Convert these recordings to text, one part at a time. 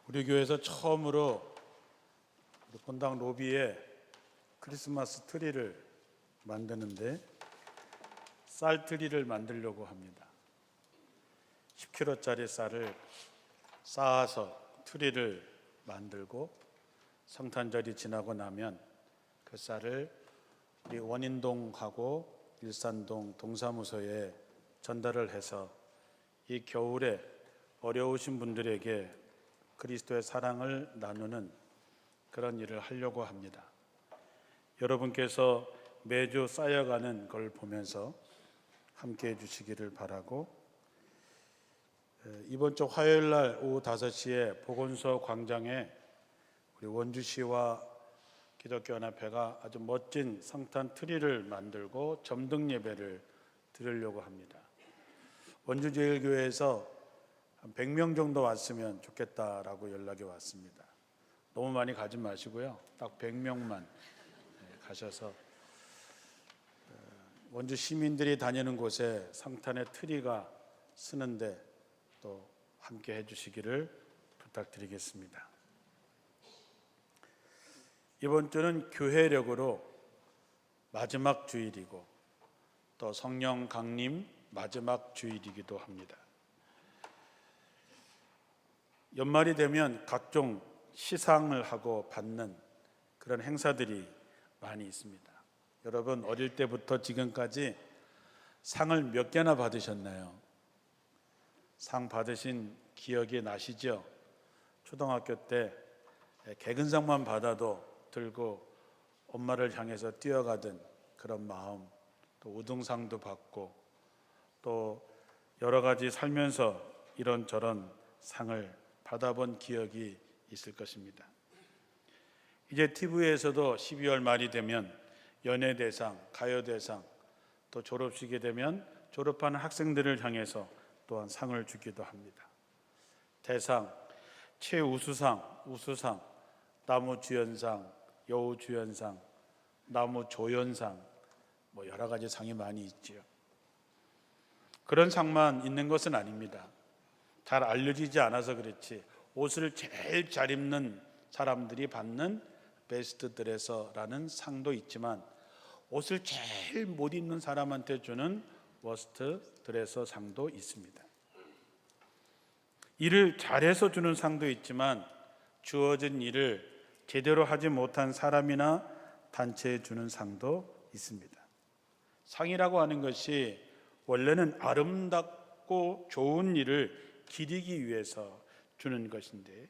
우리 교회에서 처음으로 우리 본당 로비에 크리스마스 트리를 만드는데 쌀 트리를 만들려고 합니다. 10kg짜리 쌀을 쌓아서 트리를 만들고 성탄절이 지나고 나면 그 쌀을 우리 원인동하고 일산동 동사무소에 전달을 해서 이 겨울에 어려우신 분들에게 그리스도의 사랑을 나누는 그런 일을 하려고 합니다. 여러분께서 매주 쌓여가는 걸 보면서 함께 해주시기를 바라고, 이번 주 화요일 날 오후 5시에 보건소 광장에 우리 원주시와 기독교연합회가 아주 멋진 성탄 트리를 만들고 점등 예배를 드리려고 합니다. 원주제일교회에서 한 100명 정도 왔으면 좋겠다라고 연락이 왔습니다. 너무 많이 가지 마시고요. 딱 100명만 가셔서 원주 시민들이 다니는 곳에 성탄의 트리가 쓰는데 또 함께 해주시기를 부탁드리겠습니다. 이번 주는 교회력으로 마지막 주일이고 또 성령 강림 마지막 주일이기도 합니다. 연말이 되면 각종 시상을 하고 받는 그런 행사들이 많이 있습니다. 여러분 어릴 때부터 지금까지 상을 몇 개나 받으셨나요? 상 받으신 기억이 나시죠? 초등학교 때 개근상만 받아도 들고 엄마를 향해서 뛰어가던 그런 마음, 또 우등상도 받고 또 여러 가지 살면서 이런저런 상을 받아본 기억이 있을 것입니다. 이제 TV에서도 12월 말이 되면 연예대상, 가요대상, 또 졸업식이 되면 졸업하는 학생들을 향해서 또한 상을 주기도 합니다. 대상, 최우수상, 우수상, 나무주연상, 여우주연상, 나무조연상, 여러 가지 상이 많이 있지요. 그런 상만 있는 것은 아닙니다. 잘 알려지지 않아서 그렇지 옷을 제일 잘 입는 사람들이 받는 베스트 드레서라는 상도 있지만 옷을 제일 못 입는 사람한테 주는 워스트 드레서 상도 있습니다. 일을 잘해서 주는 상도 있지만 주어진 일을 제대로 하지 못한 사람이나 단체에 주는 상도 있습니다. 상이라고 하는 것이 원래는 아름답고 좋은 일을 기리기 위해서 주는 것인데,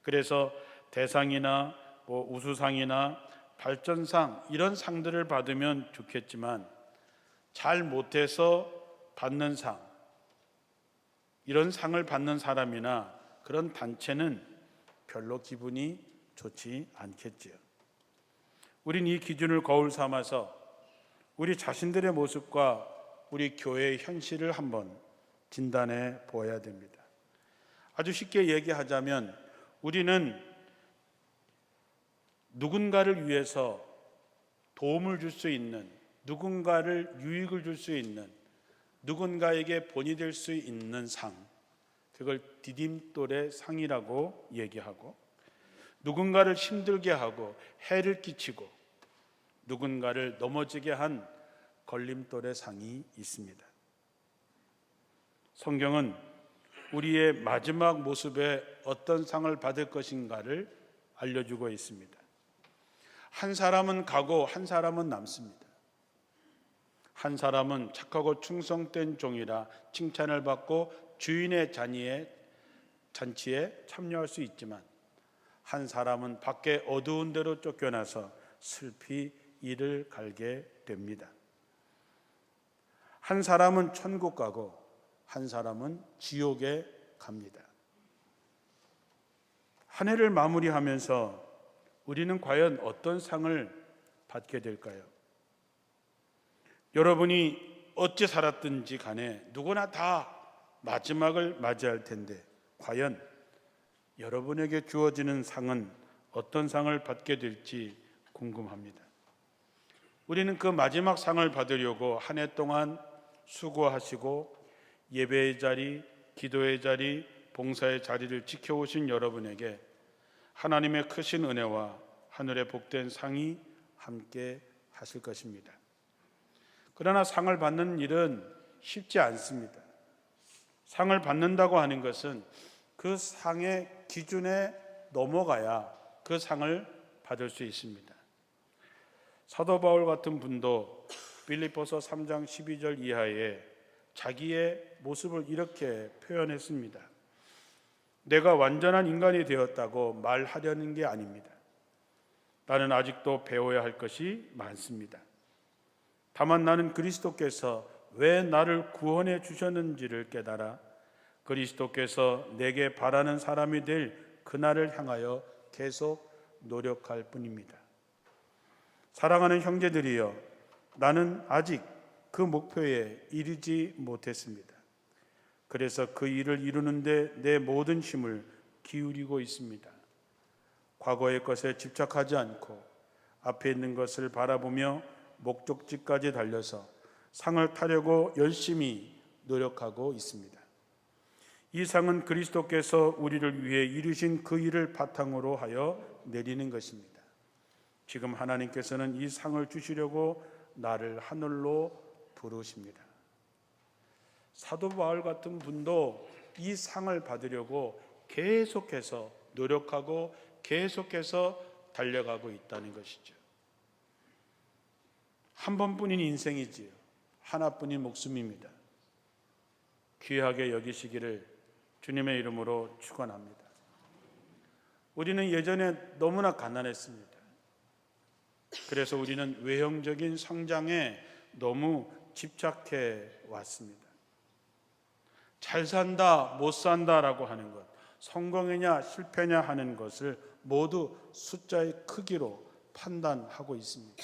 그래서 대상이나 우수상이나 발전상 이런 상들을 받으면 좋겠지만 잘 못해서 받는 상, 이런 상을 받는 사람이나 그런 단체는 별로 기분이 좋지 않겠지요. 우린 이 기준을 거울 삼아서 우리 자신들의 모습과 우리 교회의 현실을 한번 진단해 보아야 됩니다. 아주 쉽게 얘기하자면 우리는 누군가를 위해서 도움을 줄 수 있는, 누군가를 유익을 줄 수 있는, 누군가에게 본이 될 수 있는 상, 그걸 디딤돌의 상이라고 얘기하고, 누군가를 힘들게 하고 해를 끼치고 누군가를 넘어지게 한 걸림돌의 상이 있습니다. 성경은 우리의 마지막 모습에 어떤 상을 받을 것인가를 알려주고 있습니다. 한 사람은 가고 한 사람은 남습니다. 한 사람은 착하고 충성된 종이라 칭찬을 받고 주인의 잔치에 참여할 수 있지만 한 사람은 밖에 어두운 데로 쫓겨나서 슬피 이를 갈게 됩니다. 한 사람은 천국 가고 한 사람은 지옥에 갑니다. 한 해를 마무리하면서 우리는 과연 어떤 상을 받게 될까요? 여러분이 어찌 살았든지 간에 누구나 다 마지막을 맞이할 텐데 과연 여러분에게 주어지는 상은 어떤 상을 받게 될지 궁금합니다. 우리는 그 마지막 상을 받으려고 한 해 동안 수고하시고 예배의 자리, 기도의 자리, 봉사의 자리를 지켜오신 여러분에게 하나님의 크신 은혜와 하늘의 복된 상이 함께 하실 것입니다. 그러나 상을 받는 일은 쉽지 않습니다. 상을 받는다고 하는 것은 그 상의 기준에 넘어가야 그 상을 받을 수 있습니다. 사도 바울 같은 분도 빌립보서 3장 12절 이하에 자기의 모습을 이렇게 표현했습니다. 내가 완전한 인간이 되었다고 말하려는 게 아닙니다. 나는 아직도 배워야 할 것이 많습니다. 다만 나는 그리스도께서 왜 나를 구원해 주셨는지를 깨달아 그리스도께서 내게 바라는 사람이 될 그날을 향하여 계속 노력할 뿐입니다. 사랑하는 형제들이여, 나는 아직 그 목표에 이르지 못했습니다. 그래서 그 일을 이루는데 내 모든 힘을 기울이고 있습니다. 과거의 것에 집착하지 않고 앞에 있는 것을 바라보며 목적지까지 달려서 상을 타려고 열심히 노력하고 있습니다. 이 상은 그리스도께서 우리를 위해 이루신 그 일을 바탕으로 하여 내리는 것입니다. 지금 하나님께서는 이 상을 주시려고 나를 하늘로 부르십니다. 사도 바울 같은 분도 이 상을 받으려고 계속해서 노력하고 계속해서 달려가고 있다는 것이죠. 한 번뿐인 인생이지요. 하나뿐인 목숨입니다. 귀하게 여기시기를 주님의 이름으로 축원합니다. 우리는 예전에 너무나 가난했습니다. 그래서 우리는 외형적인 성장에 너무 집착해 왔습니다. 잘 산다, 못 산다라고 하는 것, 성공이냐 실패냐 하는 것을 모두 숫자의 크기로 판단하고 있습니다.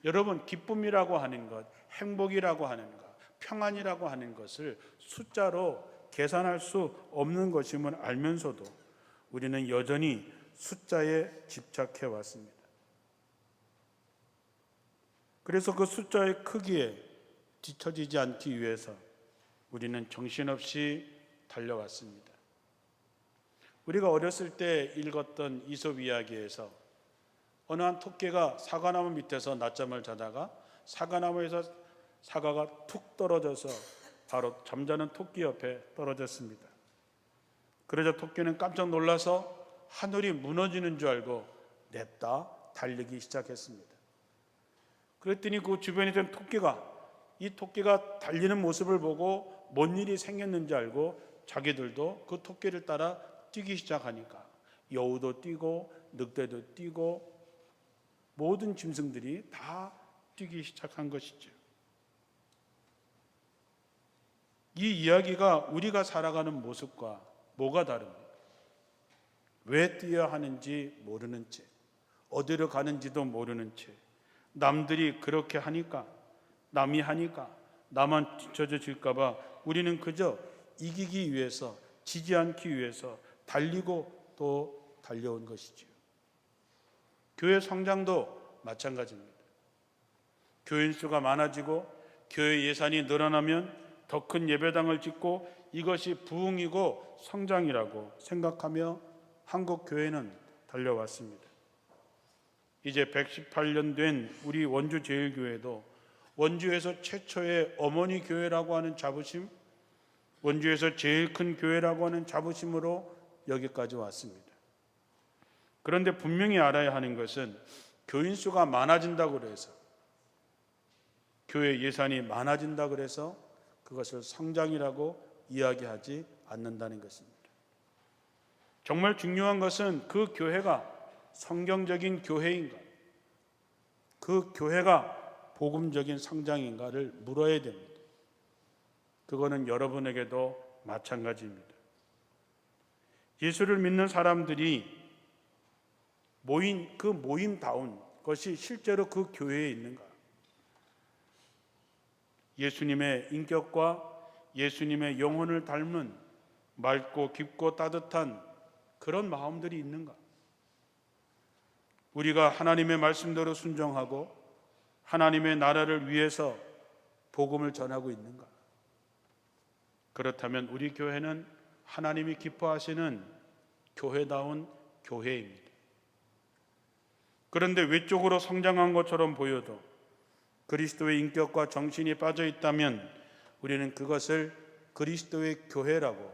여러분, 기쁨이라고 하는 것, 행복이라고 하는 것, 평안이라고 하는 것을 숫자로 계산할 수 없는 것임을 알면서도 우리는 여전히 숫자에 집착해 왔습니다. 그래서 그 숫자의 크기에 뒤처지지 않기 위해서 우리는 정신없이 달려왔습니다. 우리가 어렸을 때 읽었던 이솝 이야기에서 어느 한 토끼가 사과나무 밑에서 낮잠을 자다가 사과나무에서 사과가 툭 떨어져서 바로 잠자는 토끼 옆에 떨어졌습니다. 그러자 토끼는 깜짝 놀라서 하늘이 무너지는 줄 알고 냅다 달리기 시작했습니다. 그랬더니 그 주변에 있던 토끼가 이 토끼가 달리는 모습을 보고 뭔 일이 생겼는지 알고 자기들도 그 토끼를 따라 뛰기 시작하니까 여우도 뛰고 늑대도 뛰고 모든 짐승들이 다 뛰기 시작한 것이죠. 이 이야기가 우리가 살아가는 모습과 뭐가 다릅니까? 왜 뛰어야 하는지 모르는 채, 어디로 가는지도 모르는 채, 남들이 그렇게 하니까, 남이 하니까 나만 뒤처질까 봐 우리는 그저 이기기 위해서, 지지 않기 위해서 달리고 또 달려온 것이지요. 교회 성장도 마찬가지입니다. 교인 수가 많아지고 교회 예산이 늘어나면 더 큰 예배당을 짓고 이것이 부흥이고 성장이라고 생각하며 한국 교회는 달려왔습니다. 이제 118년 된 우리 원주 제일교회도 원주에서 최초의 어머니 교회라고 하는 자부심, 원주에서 제일 큰 교회라고 하는 자부심으로 여기까지 왔습니다. 그런데 분명히 알아야 하는 것은 교인 수가 많아진다고 해서, 교회 예산이 많아진다고 해서 그것을 성장이라고 이야기하지 않는다는 것입니다. 정말 중요한 것은 그 교회가 성경적인 교회인가, 그 교회가 복음적인 성장인가를 물어야 됩니다. 그거는 여러분에게도 마찬가지입니다. 예수를 믿는 사람들이 모인 그 모임다운 것이 실제로 그 교회에 있는가? 예수님의 인격과 예수님의 영혼을 닮은 맑고 깊고 따뜻한 그런 마음들이 있는가? 우리가 하나님의 말씀대로 순종하고 하나님의 나라를 위해서 복음을 전하고 있는가? 그렇다면 우리 교회는 하나님이 기뻐하시는 교회다운 교회입니다. 그런데 외적으로 성장한 것처럼 보여도 그리스도의 인격과 정신이 빠져 있다면 우리는 그것을 그리스도의 교회라고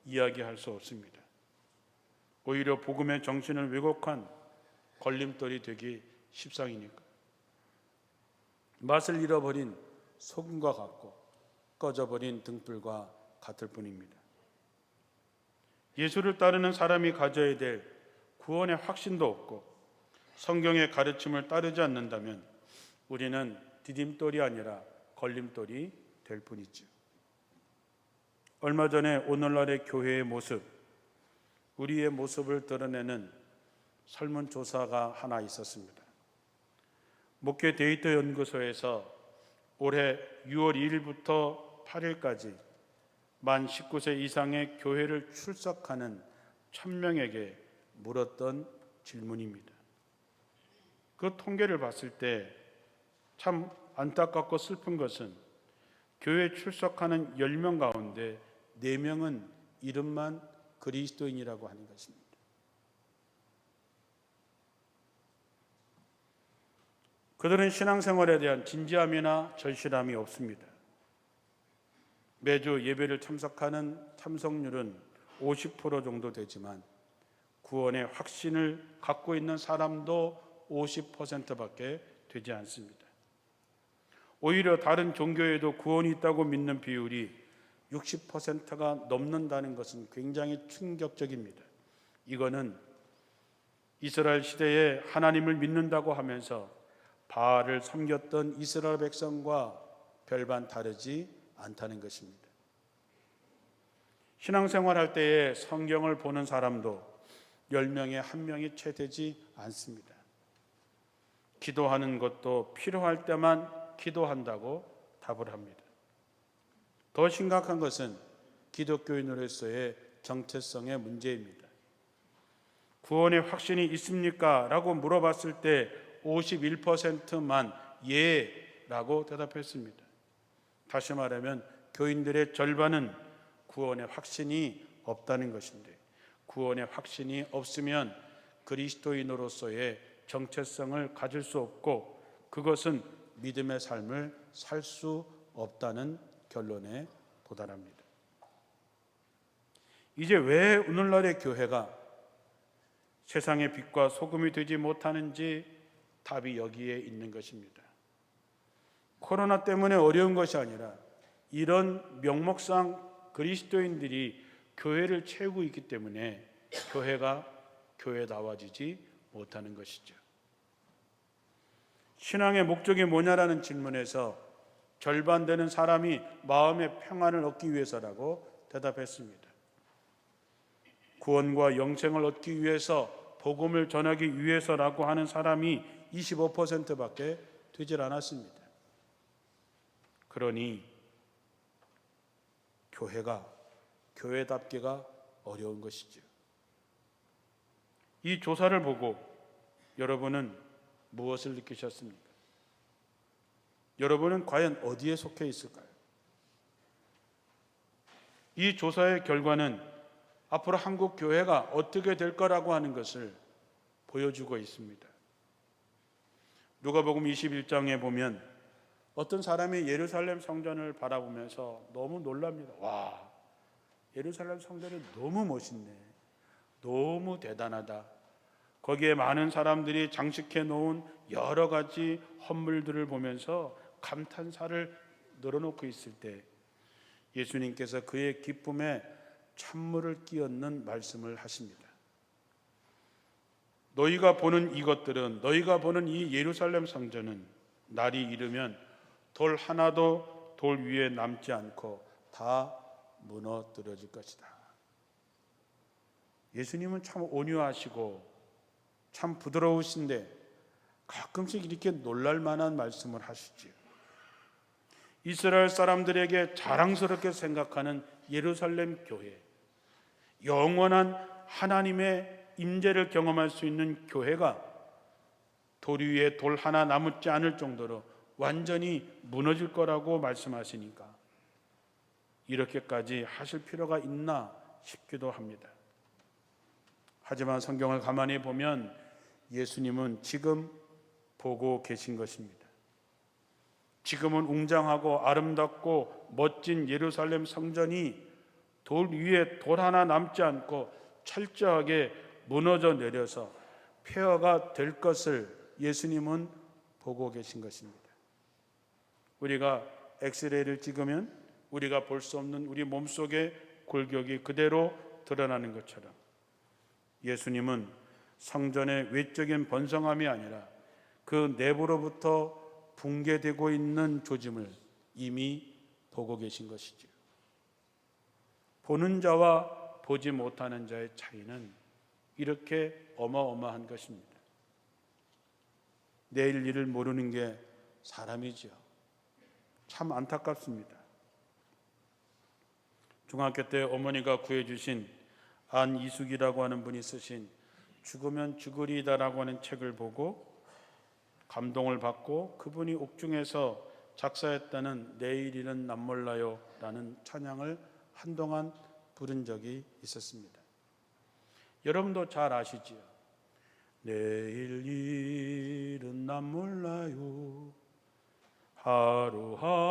이야기할 수 없습니다. 오히려 복음의 정신을 왜곡한 걸림돌이 되기 십상이니까. 맛을 잃어버린 소금과 같고 꺼져버린 등불과 같을 뿐입니다. 예수를 따르는 사람이 가져야 될 구원의 확신도 없고 성경의 가르침을 따르지 않는다면 우리는 디딤돌이 아니라 걸림돌이 될 뿐이죠. 얼마 전에 오늘날의 교회의 모습, 우리의 모습을 드러내는 설문조사가 하나 있었습니다. 목회 데이터 연구소에서 올해 6월 2일부터 8일까지 만 19세 이상의 교회를 출석하는 1000명에게 물었던 질문입니다. 그 통계를 봤을 때 참 안타깝고 슬픈 것은 교회 출석하는 10명 가운데 4명은 이름만 그리스도인이라고 하는 것입니다. 그들은 신앙생활에 대한 진지함이나 절실함이 없습니다. 매주 예배를 참석하는 참석률은 50% 정도 되지만 구원의 확신을 갖고 있는 사람도 50%밖에 되지 않습니다. 오히려 다른 종교에도 구원이 있다고 믿는 비율이 60%가 넘는다는 것은 굉장히 충격적입니다. 이거는 이스라엘 시대에 하나님을 믿는다고 하면서 바알을 섬겼던 이스라엘 백성과 별반 다르지 않다는 것입니다. 신앙생활할 때에 성경을 보는 사람도 10명에 1명이 채 되지 않습니다. 기도하는 것도 필요할 때만 기도한다고 답을 합니다. 더 심각한 것은 기독교인으로서의 정체성의 문제입니다. 구원의 확신이 있습니까? 라고 물어봤을 때 51%만 예라고 대답했습니다. 다시 말하면 교인들의 절반은 구원의 확신이 없다는 것인데, 구원의 확신이 없으면 그리스도인으로서의 정체성을 가질 수 없고 그것은 믿음의 삶을 살 수 없다는 결론에 도달합니다. 이제 왜 오늘날의 교회가 세상의 빛과 소금이 되지 못하는지 답이 여기에 있는 것입니다. 코로나 때문에 어려운 것이 아니라 이런 명목상 그리스도인들이 교회를 채우고 있기 때문에 교회가 교회다워지지 못하는 것이죠. 신앙의 목적이 뭐냐라는 질문에서 절반 되는 사람이 마음의 평안을 얻기 위해서라고 대답했습니다. 구원과 영생을 얻기 위해서, 복음을 전하기 위해서라고 하는 사람이 25%밖에 되질 않았습니다. 그러니 교회가 교회답기가 어려운 것이죠. 이 조사를 보고 여러분은 무엇을 느끼셨습니까? 여러분은 과연 어디에 속해 있을까요? 이 조사의 결과는 앞으로 한국 교회가 어떻게 될 거라고 하는 것을 보여주고 있습니다. 누가복음 21장에 보면 어떤 사람이 예루살렘 성전을 바라보면서 너무 놀랍니다. 와, 예루살렘 성전이 너무 멋있네. 너무 대단하다. 거기에 많은 사람들이 장식해 놓은 여러 가지 헌물들을 보면서 감탄사를 늘어놓고 있을 때 예수님께서 그의 기쁨에 찬물을 끼얹는 말씀을 하십니다. 너희가 보는 이것들은, 너희가 보는 이 예루살렘 성전은 날이 이르면 돌 하나도 돌 위에 남지 않고 다 무너뜨려질 것이다. 예수님은 참 온유하시고 참 부드러우신데 가끔씩 이렇게 놀랄 만한 말씀을 하시지요. 이스라엘 사람들에게 자랑스럽게 생각하는 예루살렘 교회, 영원한 하나님의 임재를 경험할 수 있는 교회가 돌 위에 돌 하나 남지 않을 정도로 완전히 무너질 거라고 말씀하시니까 이렇게까지 하실 필요가 있나 싶기도 합니다. 하지만 성경을 가만히 보면 예수님은 지금 보고 계신 것입니다. 지금은 웅장하고 아름답고 멋진 예루살렘 성전이 돌 위에 돌 하나 남지 않고 철저하게 무너져 내려서 폐허가 될 것을 예수님은 보고 계신 것입니다. 우리가 엑스레이를 찍으면 우리가 볼 수 없는 우리 몸속의 골격이 그대로 드러나는 것처럼 예수님은 성전의 외적인 번성함이 아니라 그 내부로부터 붕괴되고 있는 조짐을 이미 보고 계신 것이죠. 보는 자와 보지 못하는 자의 차이는 이렇게 어마어마한 것입니다. 내일 일을 모르는 게 사람이죠. 참 안타깝습니다. 중학교 때 어머니가 구해주신 안이숙이라고 하는 분이 쓰신 죽으면 죽으리다라고 하는 책을 보고 감동을 받고 그분이 옥중에서 작사했다는 내일 일은 남몰라요 라는 찬양을 한동안 부른 적이 있었습니다. 여러분도 잘 아시지요? 내일 일은 남몰라요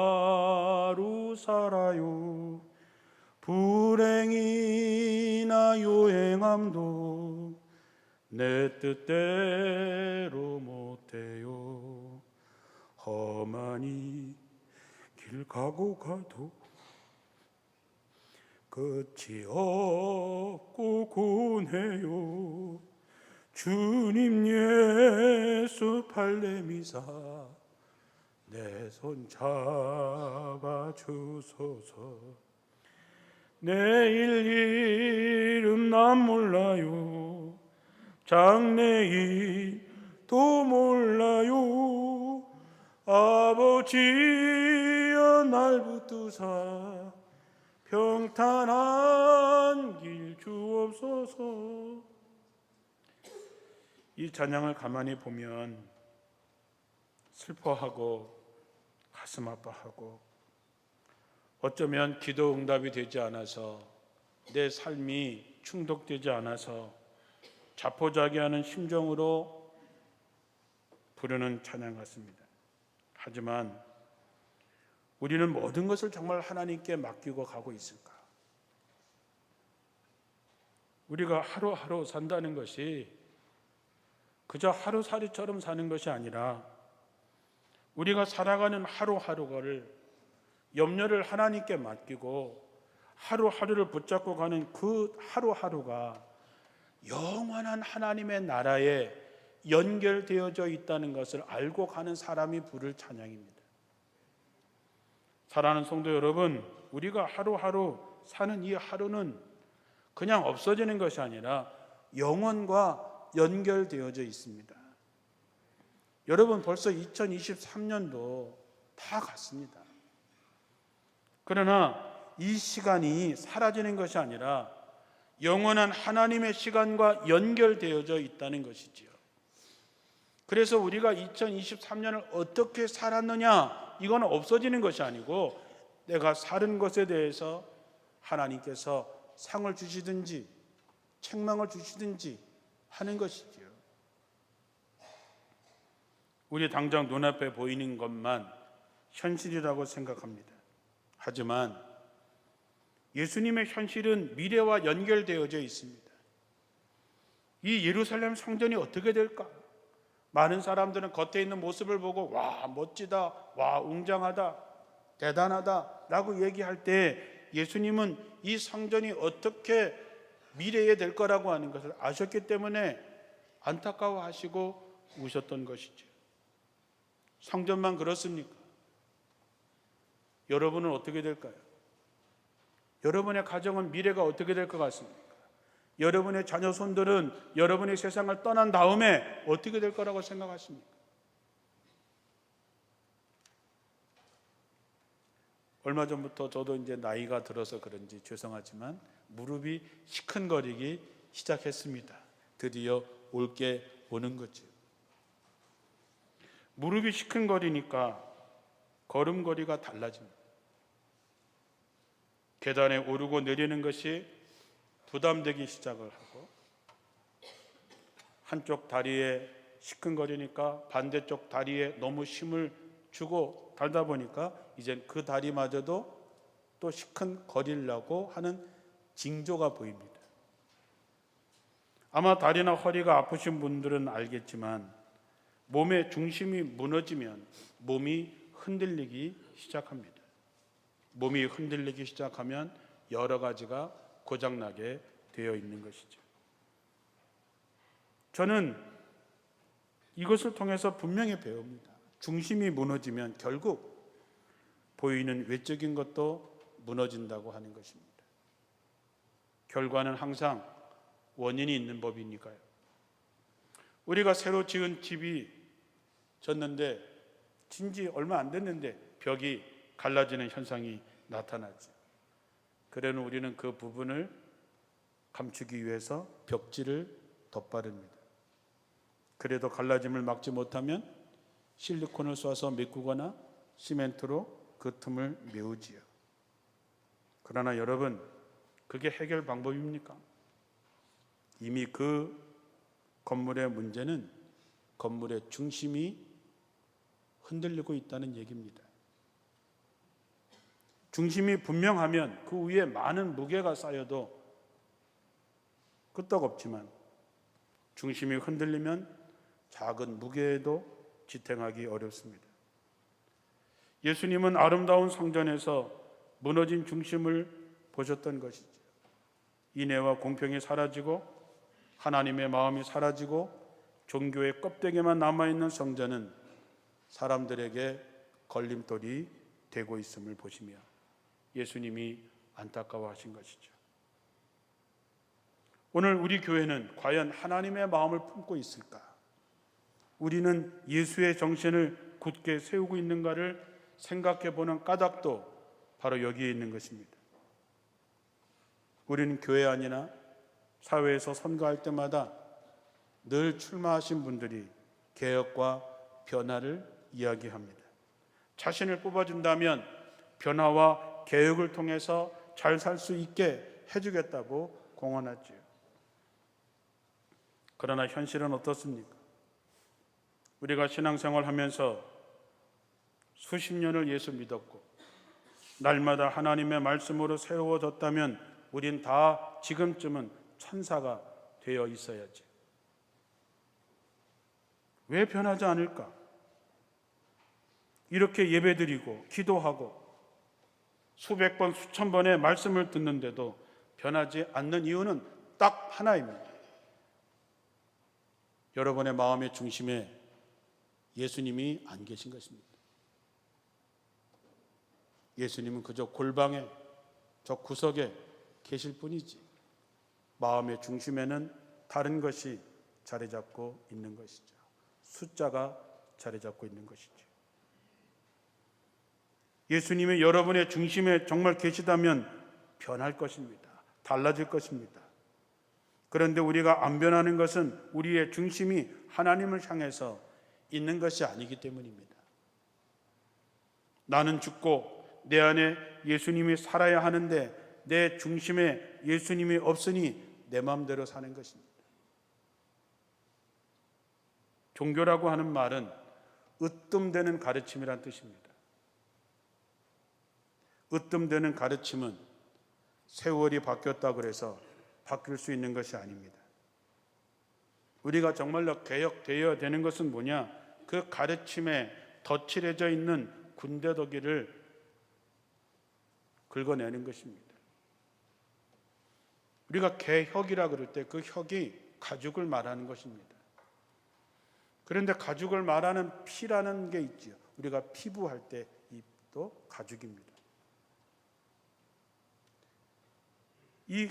하루하루 살아요 불행이나 요행함도 내 뜻대로 못해요 험하니 길 가고 가도 끝이 없고 고뇌요 주님 예수 발레미사 내 손 잡아주소서 내일 일은 난 몰라요 장래일도 몰라요 아버지여 날 붙드사 평탄한 길 주옵소서. 이 찬양을 가만히 보면 슬퍼하고 가슴 아파하고 어쩌면 기도 응답이 되지 않아서 내 삶이 충족되지 않아서 자포자기하는 심정으로 부르는 찬양 같습니다. 하지만 우리는 모든 것을 정말 하나님께 맡기고 가고 있을까? 우리가 하루하루 산다는 것이 그저 하루살이처럼 사는 것이 아니라 우리가 살아가는 하루하루를 염려를 하나님께 맡기고 하루하루를 붙잡고 가는 그 하루하루가 영원한 하나님의 나라에 연결되어져 있다는 것을 알고 가는 사람이 부를 찬양입니다. 사랑하는 성도 여러분, 우리가 하루하루 사는 이 하루는 그냥 없어지는 것이 아니라 영원과 연결되어져 있습니다. 여러분, 벌써 2023년도 다 갔습니다. 그러나 이 시간이 사라지는 것이 아니라 영원한 하나님의 시간과 연결되어져 있다는 것이지요. 그래서 우리가 2023년을 어떻게 살았느냐, 이건 없어지는 것이 아니고 내가 사는 것에 대해서 하나님께서 상을 주시든지 책망을 주시든지 하는 것이지요. 우리 당장 눈앞에 보이는 것만 현실이라고 생각합니다. 하지만 예수님의 현실은 미래와 연결되어져 있습니다. 이 예루살렘 성전이 어떻게 될까? 많은 사람들은 겉에 있는 모습을 보고 와 멋지다, 와 웅장하다, 대단하다 라고 얘기할 때 예수님은 이 성전이 어떻게 미래에 될 거라고 하는 것을 아셨기 때문에 안타까워하시고 우셨던 것이죠. 성전만 그렇습니까? 여러분은 어떻게 될까요? 여러분의 가정은 미래가 어떻게 될 것 같습니까? 여러분의 자녀 손들은 여러분의 세상을 떠난 다음에 어떻게 될 거라고 생각하십니까? 얼마 전부터 저도 이제 나이가 들어서 그런지 죄송하지만 무릎이 시큰거리기 시작했습니다. 드디어 올 게 오는 거죠. 무릎이 시큰거리니까 걸음걸이가 달라집니다. 계단에 오르고 내리는 것이 부담되기 시작을 하고 한쪽 다리에 시큰거리니까 반대쪽 다리에 너무 힘을 주고 달다 보니까 이젠 그 다리마저도 또 시큰거리려고 하는 징조가 보입니다. 아마 다리나 허리가 아프신 분들은 알겠지만 몸의 중심이 무너지면 몸이 흔들리기 시작합니다. 몸이 흔들리기 시작하면 여러 가지가 고장나게 되어 있는 것이죠. 저는 이것을 통해서 분명히 배웁니다. 중심이 무너지면 결국 보이는 외적인 것도 무너진다고 하는 것입니다. 결과는 항상 원인이 있는 법이니까요. 우리가 새로 지은 집이 졌는데 진지 얼마 안 됐는데 벽이 갈라지는 현상이 나타나죠. 그러나 우리는 그 부분을 감추기 위해서 벽지를 덧바릅니다. 그래도 갈라짐을 막지 못하면 실리콘을 쏴서 메꾸거나 시멘트로 그 틈을 메우지요. 그러나 여러분, 그게 해결 방법입니까? 이미 그 건물의 문제는 건물의 중심이 흔들리고 있다는 얘기입니다. 중심이 분명하면 그 위에 많은 무게가 쌓여도 끄떡없지만 중심이 흔들리면 작은 무게에도 지탱하기 어렵습니다. 예수님은 아름다운 성전에서 무너진 중심을 보셨던 것이죠. 인애와 공평이 사라지고 하나님의 마음이 사라지고 종교의 껍데기만 남아있는 성전은 사람들에게 걸림돌이 되고 있음을 보시며 예수님이 안타까워하신 것이죠. 오늘 우리 교회는 과연 하나님의 마음을 품고 있을까? 우리는 예수의 정신을 굳게 세우고 있는가를 생각해 보는 까닭도 바로 여기에 있는 것입니다. 우리는 교회 안이나 사회에서 선거할 때마다 늘 출마하신 분들이 개혁과 변화를 이야기합니다. 자신을 뽑아준다면 변화와 개혁을 통해서 잘 살 수 있게 해주겠다고 공언하지요. 그러나 현실은 어떻습니까? 우리가 신앙생활 하면서 수십 년을 예수 믿었고 날마다 하나님의 말씀으로 세워졌다면 우린 다 지금쯤은 천사가 되어 있어야지. 왜 변하지 않을까? 이렇게 예배드리고 기도하고 수백 번 수천 번의 말씀을 듣는데도 변하지 않는 이유는 딱 하나입니다. 여러분의 마음의 중심에 예수님이 안 계신 것입니다. 예수님은 그저 골방에 저 구석에 계실 뿐이지 마음의 중심에는 다른 것이 자리 잡고 있는 것이죠. 숫자가 자리 잡고 있는 것이죠. 예수님이 여러분의 중심에 정말 계시다면 변할 것입니다. 달라질 것입니다. 그런데 우리가 안 변하는 것은 우리의 중심이 하나님을 향해서 있는 것이 아니기 때문입니다. 나는 죽고 내 안에 예수님이 살아야 하는데 내 중심에 예수님이 없으니 내 마음대로 사는 것입니다. 종교라고 하는 말은 으뜸되는 가르침이란 뜻입니다. 으뜸되는 가르침은 세월이 바뀌었다 그래서 바뀔 수 있는 것이 아닙니다. 우리가 정말로 개혁되어야 되는 것은 뭐냐? 그 가르침에 덧칠해져 있는 군더더기를 긁어내는 것입니다. 우리가 개혁이라 그럴 때 그 혁이 가죽을 말하는 것입니다. 그런데 가죽을 말하는 피라는 게 있죠. 우리가 피부할 때 잎도 가죽입니다. 이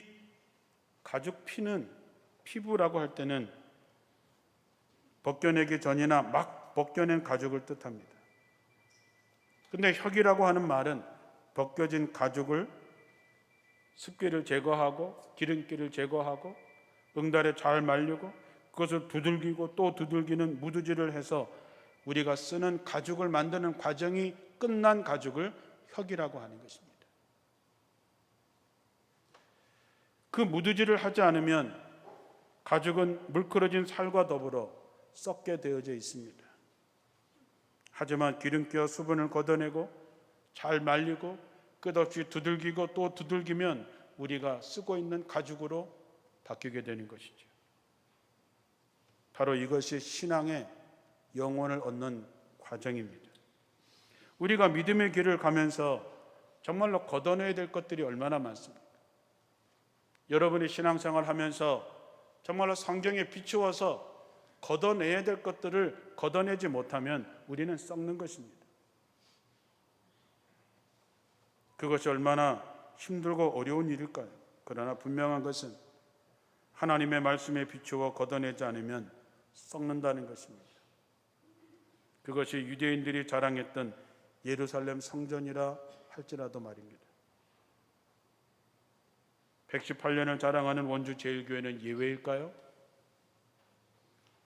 가죽 피는 피부라고 할 때는 벗겨내기 전이나 막 벗겨낸 가죽을 뜻합니다. 그런데 혁이라고 하는 말은 벗겨진 가죽을 습기를 제거하고 기름기를 제거하고 응달에 잘 말리고 그것을 두들기고 또 두들기는 무드질을 해서 우리가 쓰는 가죽을 만드는 과정이 끝난 가죽을 혁이라고 하는 것입니다. 그 무드질을 하지 않으면 가죽은 물끄러진 살과 더불어 썩게 되어져 있습니다. 하지만 기름기와 수분을 걷어내고 잘 말리고 끝없이 두들기고 또 두들기면 우리가 쓰고 있는 가죽으로 바뀌게 되는 것이죠. 바로 이것이 신앙의 영혼을 얻는 과정입니다. 우리가 믿음의 길을 가면서 정말로 걷어내야 될 것들이 얼마나 많습니까? 여러분이 신앙생활 하면서 정말로 성경에 비추어서 걷어내야 될 것들을 걷어내지 못하면 우리는 썩는 것입니다. 그것이 얼마나 힘들고 어려운 일일까요? 그러나 분명한 것은 하나님의 말씀에 비추어 걷어내지 않으면 썩는다는 것입니다. 그것이 유대인들이 자랑했던 예루살렘 성전이라 할지라도 말입니다. 118년을 자랑하는 원주 제일교회는 예외일까요?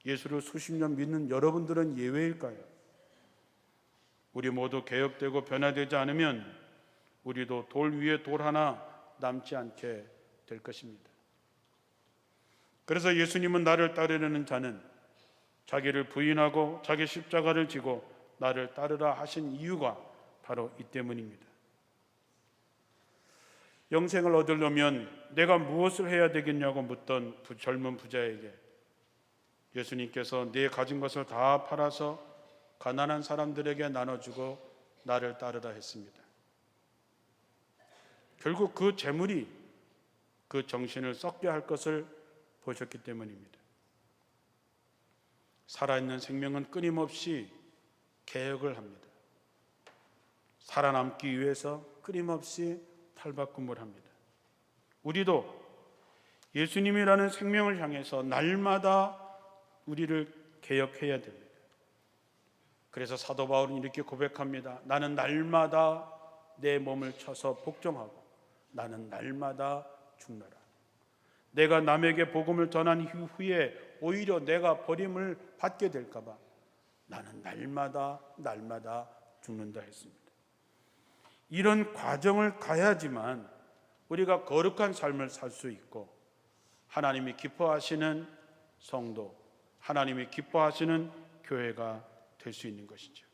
예수를 수십 년 믿는 여러분들은 예외일까요? 우리 모두 개혁되고 변화되지 않으면 우리도 돌 위에 돌 하나 남지 않게 될 것입니다. 그래서 예수님은 나를 따르려는 자는 자기를 부인하고 자기 십자가를 지고 나를 따르라 하신 이유가 바로 이 때문입니다. 영생을 얻으려면 내가 무엇을 해야 되겠냐고 묻던 젊은 부자에게 예수님께서 네 가진 것을 다 팔아서 가난한 사람들에게 나눠주고 나를 따르라 했습니다. 결국 그 재물이 그 정신을 썩게 할 것을 보셨기 때문입니다. 살아있는 생명은 끊임없이 개혁을 합니다. 살아남기 위해서 끊임없이 탈바꿈을 합니다. 우리도 예수님이라는 생명을 향해서 날마다 우리를 개혁해야 됩니다. 그래서 사도 바울은 이렇게 고백합니다. 나는 날마다 내 몸을 쳐서 복종하고 나는 날마다 죽노라. 내가 남에게 복음을 전한 후에 오히려 내가 버림을 받게 될까 봐 나는 날마다 죽는다 했습니다. 이런 과정을 가야지만 우리가 거룩한 삶을 살 수 있고 하나님이 기뻐하시는 성도, 하나님이 기뻐하시는 교회가 될 수 있는 것이죠.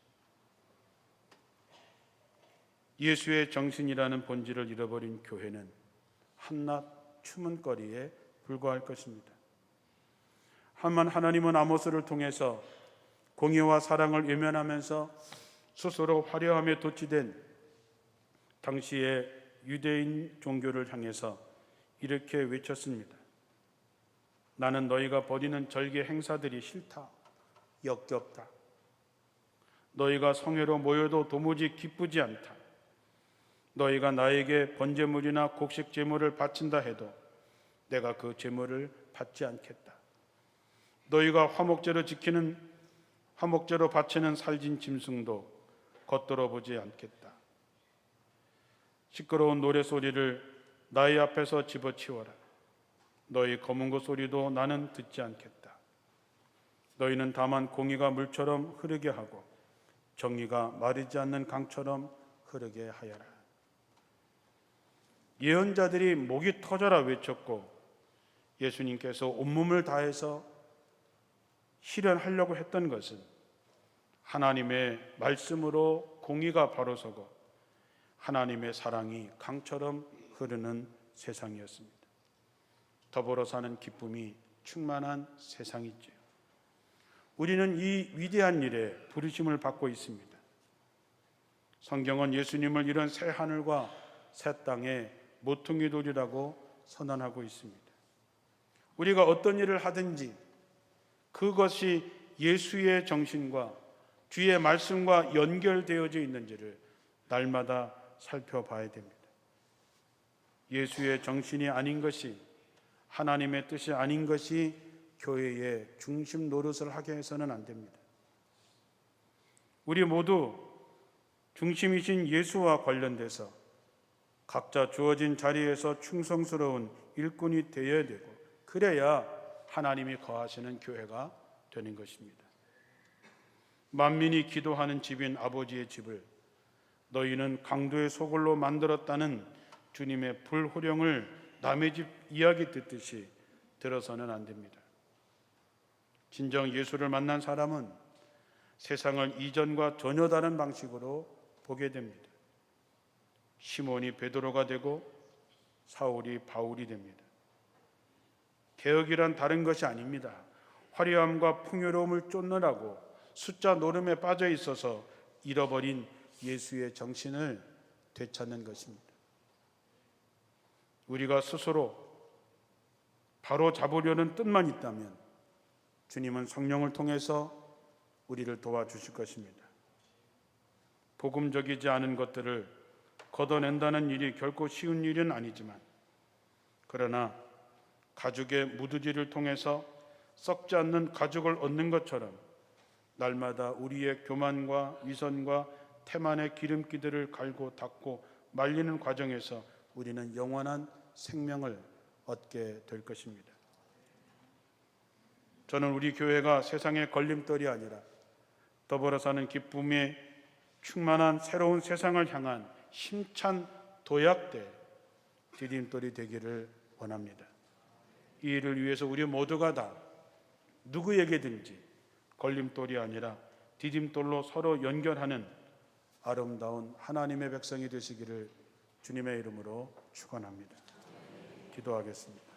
예수의 정신이라는 본질을 잃어버린 교회는 한낱 추문거리에 불과할 것입니다. 하만 하나님은 아모스를 통해서 공의와 사랑을 외면하면서 스스로 화려함에 도취된 당시의 유대인 종교를 향해서 이렇게 외쳤습니다. 나는 너희가 벌이는 절개 행사들이 싫다, 역겹다. 너희가 성회로 모여도 도무지 기쁘지 않다. 너희가 나에게 번제물이나 곡식 제물을 바친다 해도 내가 그 제물을 받지 않겠다. 너희가 화목제로 바치는 살진 짐승도 겉돌아 보지 않겠다. 시끄러운 노래소리를 나의 앞에서 집어치워라. 너희 검은고 소리도 나는 듣지 않겠다. 너희는 다만 공의가 물처럼 흐르게 하고 정의가 마르지 않는 강처럼 흐르게 하여라. 예언자들이 목이 터져라 외쳤고 예수님께서 온몸을 다해서 실현하려고 했던 것은 하나님의 말씀으로 공의가 바로 서고 하나님의 사랑이 강처럼 흐르는 세상이었습니다. 더불어 사는 기쁨이 충만한 세상이지요. 우리는 이 위대한 일에 부르심을 받고 있습니다. 성경은 예수님을 이런 새 하늘과 새 땅에 모퉁이 돌이라고 선언하고 있습니다. 우리가 어떤 일을 하든지 그것이 예수의 정신과 주의 말씀과 연결되어져 있는지를 날마다 살펴봐야 됩니다. 예수의 정신이 아닌 것이, 하나님의 뜻이 아닌 것이 교회의 중심 노릇을 하게 해서는 안 됩니다. 우리 모두 중심이신 예수와 관련돼서 각자 주어진 자리에서 충성스러운 일꾼이 되어야 되고, 그래야 하나님이 거하시는 교회가 되는 것입니다. 만민이 기도하는 집인 아버지의 집을 너희는 강도의 소굴로 만들었다는 주님의 불호령을 남의 집 이야기 듣듯이 들어서는 안 됩니다. 진정 예수를 만난 사람은 세상을 이전과 전혀 다른 방식으로 보게 됩니다. 시몬이 베드로가 되고 사울이 바울이 됩니다. 개혁이란 다른 것이 아닙니다. 화려함과 풍요로움을 쫓느라고 숫자 노름에 빠져 있어서 잃어버린 예수의 정신을 되찾는 것입니다. 우리가 스스로 바로 잡으려는 뜻만 있다면 주님은 성령을 통해서 우리를 도와주실 것입니다. 복음적이지 않은 것들을 걷어낸다는 일이 결코 쉬운 일은 아니지만, 그러나 가죽의 무드지를 통해서 썩지 않는 가죽을 얻는 것처럼 날마다 우리의 교만과 위선과 태만의 기름기들을 갈고 닦고 말리는 과정에서 우리는 영원한 생명을 얻게 될 것입니다. 저는 우리 교회가 세상의 걸림돌이 아니라 더불어 사는 기쁨에 충만한 새로운 세상을 향한 힘찬 도약대 디딤돌이 되기를 원합니다. 이 일을 위해서 우리 모두가 다 누구에게든지 걸림돌이 아니라 디딤돌로 서로 연결하는 아름다운 하나님의 백성이 되시기를 주님의 이름으로 축원합니다. 기도하겠습니다.